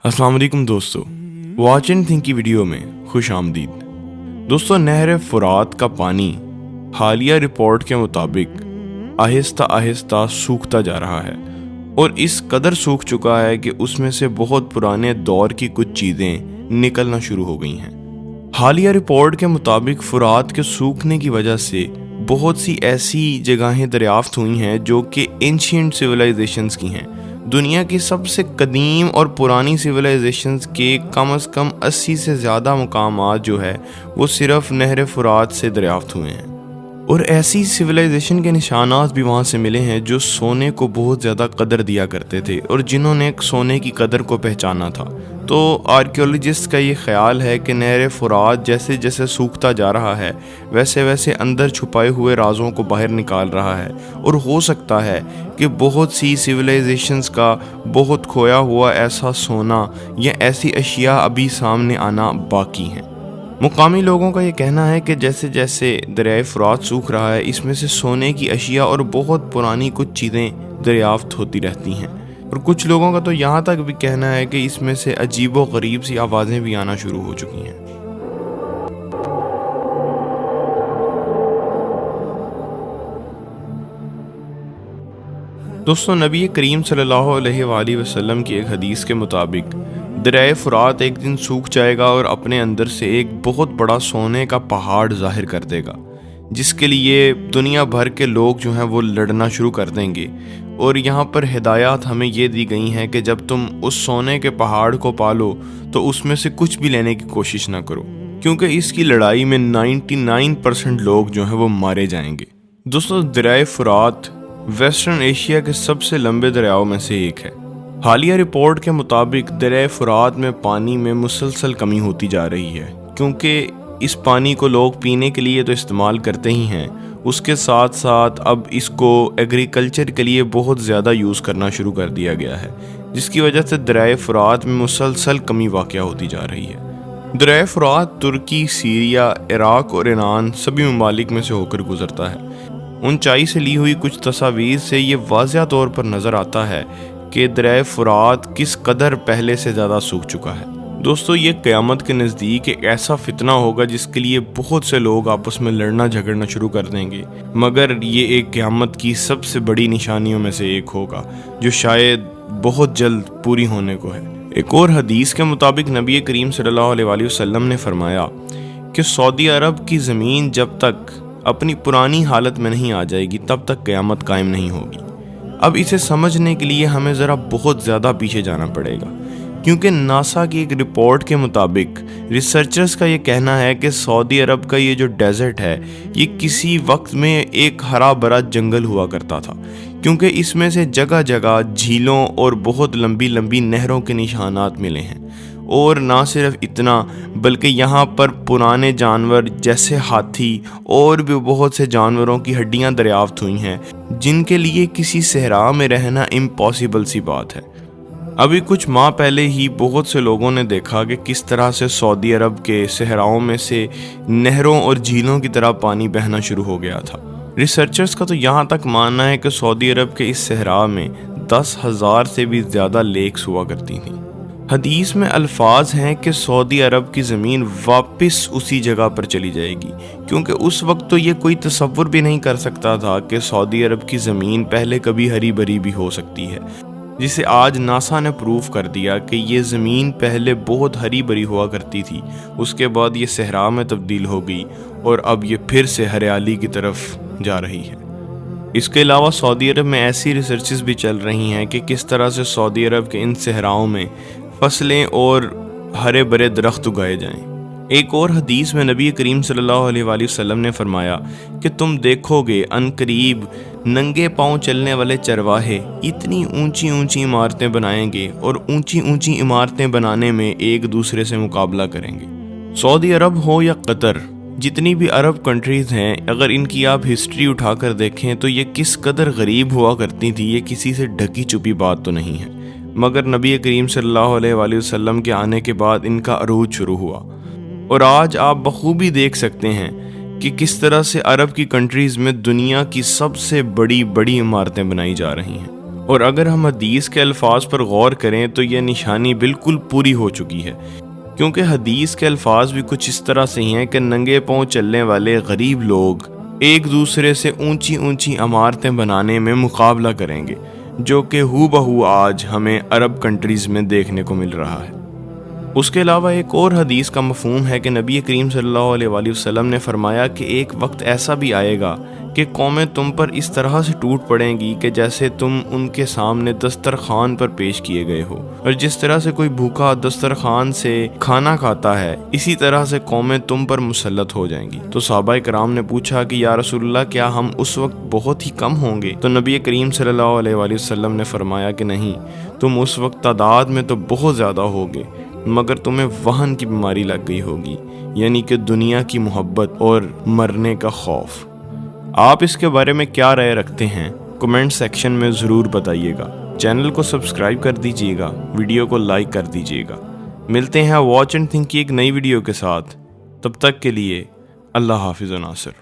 अस्सलाम वालेकुम दोस्तों, वॉच एंड थिंक की वीडियो में खुश आमदीद। दोस्तों, नहर फुरात का पानी हालिया रिपोर्ट के मुताबिक आहिस्ता आहिस्ता सूखता जा रहा है और इस कदर सूख चुका है कि उसमें से बहुत पुराने दौर की कुछ चीज़ें निकलना शुरू हो गई हैं। हालिया रिपोर्ट के मुताबिक फुरात के सूखने की वजह से बहुत सी ऐसी जगहें दरियाफ्त हुई हैं जो कि एंशिएंट सिविलाइजेशंस की हैं। दुनिया की सबसे कदीम और पुरानी सिविलाइजेशंस के कम से कम 80 से ज़्यादा मुकामात जो है वो सिर्फ नहर फुरात से दरियाफ्त हुए हैं। और ऐसी सिविलाइजेशन के निशानात भी वहाँ से मिले हैं जो सोने को बहुत ज़्यादा कदर दिया करते थे और जिन्होंने सोने की कदर को पहचाना था। तो आर्कियोलॉजिस्ट का ये ख्याल है कि नहर फुरात जैसे जैसे सूखता जा रहा है वैसे वैसे अंदर छुपाए हुए राजों को बाहर निकाल रहा है और हो सकता है कि बहुत सी सिविलाइजेशंस का बहुत खोया हुआ ऐसा सोना या ऐसी अशिया अभी सामने आना बाकी हैं। मुकामी लोगों का ये कहना है कि जैसे जैसे दरियाए फुरात सूख रहा है इसमें से सोने की अशिया और बहुत पुरानी कुछ चीज़ें दरियाफ्त होती रहती हैं। और कुछ लोगों का तो यहाँ तक भी कहना है कि इसमें से अजीब व गरीब सी आवाज़ें भी आना शुरू हो चुकी हैं। दोस्तों, नबी करीम सल्लल्लाहु अलैहि वसल्लम की एक हदीस के मुताबिक दरियाए फुरात एक दिन सूख जाएगा और अपने अंदर से एक बहुत बड़ा सोने का पहाड़ जाहिर कर देगा, जिसके लिए दुनिया भर के लोग जो हैं वो लड़ना शुरू कर देंगे। और यहाँ पर हिदायत हमें ये दी गई हैं कि जब तुम उस सोने के पहाड़ को पालो तो उसमें से कुछ भी लेने की कोशिश ना करो, क्योंकि इसकी लड़ाई में 99% लोग जो हैं वो मारे जाएंगे। दोस्तों, दरियाए फुरात वेस्टर्न एशिया के सबसे लंबे दरियाओं में से एक है। हालिया रिपोर्ट के मुताबिक दरियाए फुरात में पानी में मुसलसल कमी होती जा रही है, क्योंकि इस पानी को लोग पीने के लिए तो इस्तेमाल करते ही हैं, उसके साथ साथ अब इसको एग्रीकल्चर के लिए बहुत ज़्यादा यूज़ करना शुरू कर दिया गया है, जिसकी वजह से दरियाए फुरात में मुसलसल कमी वाक़या होती जा रही है। दरियाए फुरात तुर्की, सीरिया, इराक और ईरान सभी ममालिक में से होकर गुजरता है। ऊंचाई से ली हुई कुछ तस्वीर से ये वाज़िह तौर पर नज़र आता है कि दरियाए फुरात किस कदर पहले से ज़्यादा सूख चुका है। दोस्तों, ये क़यामत के नज़दीक एक ऐसा फितना होगा जिसके लिए बहुत से लोग आपस में लड़ना झगड़ना शुरू कर देंगे, मगर ये एक क़यामत की सबसे बड़ी निशानियों में से एक होगा जो शायद बहुत जल्द पूरी होने को है। एक और हदीस के मुताबिक नबी करीम सल्लल्लाहु अलैहि वसल्लम ने फरमाया कि सऊदी अरब की ज़मीन जब तक अपनी पुरानी हालत में नहीं आ जाएगी तब तक क़यामत कायम नहीं होगी। अब इसे समझने के लिए हमें ज़रा बहुत ज़्यादा पीछे जाना पड़ेगा, क्योंकि नासा की एक रिपोर्ट के मुताबिक रिसर्चर्स का ये कहना है कि सऊदी अरब का ये जो डेजर्ट है ये किसी वक्त में एक हरा भरा जंगल हुआ करता था, क्योंकि इसमें से जगह जगह झीलों और बहुत लंबी लंबी नहरों के निशानात मिले हैं। और ना सिर्फ इतना बल्कि यहाँ पर पुराने जानवर जैसे हाथी और भी बहुत से जानवरों की हड्डियाँ दरियाफ्त हुई हैं, जिनके लिए किसी सहरा में रहना इम्पॉसिबल सी बात है। अभी कुछ माह पहले ही बहुत से लोगों ने देखा कि किस तरह से सऊदी अरब के सहराओं में से नहरों और झीलों की तरह पानी बहना शुरू हो गया था। रिसर्चर्स का तो यहाँ तक मानना है कि सऊदी अरब के इस सहरा में 10,000 से भी ज़्यादा लेक्स हुआ करती थीं। हदीस में अल्फाज हैं कि सऊदी अरब की ज़मीन वापस उसी जगह पर चली जाएगी, क्योंकि उस वक्त तो ये कोई तसव्वुर भी नहीं कर सकता था कि सऊदी अरब की ज़मीन पहले कभी हरी भरी भी हो सकती है, जिसे आज नासा ने प्रूव कर दिया कि ये ज़मीन पहले बहुत हरी भरी हुआ करती थी, उसके बाद ये सहरा में तब्दील हो गई और अब ये फिर से हरियाली की तरफ जा रही है। इसके अलावा सऊदी अरब में ऐसी रिसर्चेस भी चल रही हैं कि किस तरह से सऊदी अरब के इन सहराओं में फसलें और हरे भरे दरख्त उगाए जाएं। एक और हदीस में नबी करीम सल्लल्लाहु अलैहि वसल्लम ने फरमाया कि तुम देखोगे अनकरीब नंगे पांव चलने वाले चरवाहे इतनी ऊंची ऊंची इमारतें बनाएंगे और ऊंची ऊंची इमारतें बनाने में एक दूसरे से मुकाबला करेंगे। सऊदी अरब हो या कतर, जितनी भी अरब कंट्रीज़ हैं, अगर इनकी आप हिस्ट्री उठाकर देखें तो ये किस कदर गरीब हुआ करती थी, ये किसी से ढकी छुपी बात तो नहीं है। मगर नबी करीम सल्लल्लाहु अलैहि वसल्लम के आने के बाद इनका अरूज शुरू हुआ और आज आप बखूबी देख सकते हैं कि किस तरह से अरब की कंट्रीज़ में दुनिया की सबसे बड़ी बड़ी इमारतें बनाई जा रही हैं। اور اگر ہم حدیث کے الفاظ پر غور کریں تو یہ نشانی بالکل پوری ہو چکی ہے، کیونکہ حدیث کے الفاظ بھی کچھ اس طرح سے ہیں کہ ننگے پاؤں چلنے والے غریب لوگ ایک دوسرے سے اونچی اونچی عمارتیں بنانے میں مقابلہ کریں گے، جو کہ ہو بہو آج ہمیں عرب کنٹریز میں دیکھنے کو مل رہا ہے۔ اس کے علاوہ ایک اور حدیث کا مفہوم ہے کہ نبی کریم صلی اللہ علیہ وآلہ وسلم نے فرمایا کہ ایک وقت ایسا بھی آئے گا کہ قومیں تم پر اس طرح سے ٹوٹ پڑیں گی کہ جیسے تم ان کے سامنے دسترخوان پر پیش کیے گئے ہو، اور جس طرح سے کوئی بھوکا دسترخوان سے کھانا کھاتا ہے اسی طرح سے قومیں تم پر مسلط ہو جائیں گی۔ تو صحابہ کرام نے پوچھا کہ یا رسول اللہ، کیا ہم اس وقت بہت ہی کم ہوں گے؟ تو نبی کریم صلی اللہ علیہ وآلہ وسلم نے فرمایا کہ نہیں، تم اس وقت تعداد میں تو بہت زیادہ ہوگے، مگر تمہیں وہن کی بیماری لگ گئی ہوگی، یعنی کہ دنیا کی محبت اور مرنے کا خوف۔ آپ اس کے بارے میں کیا رائے رکھتے ہیں؟ کمنٹ سیکشن میں ضرور بتائیے گا۔ چینل کو سبسکرائب کر دیجیے گا، ویڈیو کو لائک کر دیجیے گا۔ ملتے ہیں واچ اینڈ تھنک کی ایک نئی ویڈیو کے ساتھ، تب تک کے لیے اللہ حافظ و ناصر۔